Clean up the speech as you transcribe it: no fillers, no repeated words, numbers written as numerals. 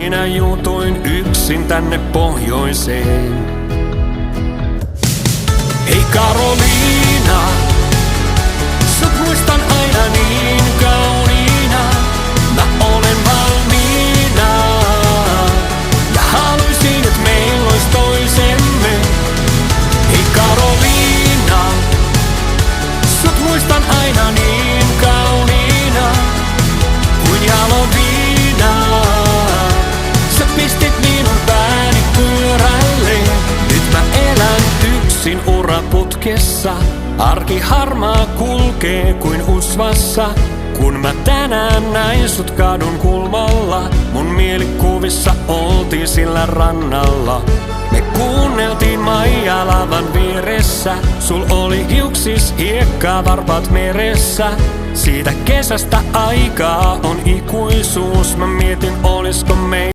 minä juutuin yksin tänne pohjoiseen. Hei Karoliina, sut muistan aina niin kauniina. Mä olen valmiina ja haluisin, et meillä ois toisemme. Hei Karoliina, sut muistan aina niin kauniina kuin jaloviina. Sä pistit minun pääni pyörälle. Nyt mä elän yksin uraputkessa. Arki harmaa kulkee kuin usvassa. Kun mä tänään näin sut kadun kulmalla, mun mielikuvissa oltiin sillä rannalla. Me kuunneltiin Maija lavan vieressä. Sul oli hiuksis hiekkavarpaat meressä. Siitä kesästä aikaa on ikuisuus. Mä mietin, olisko me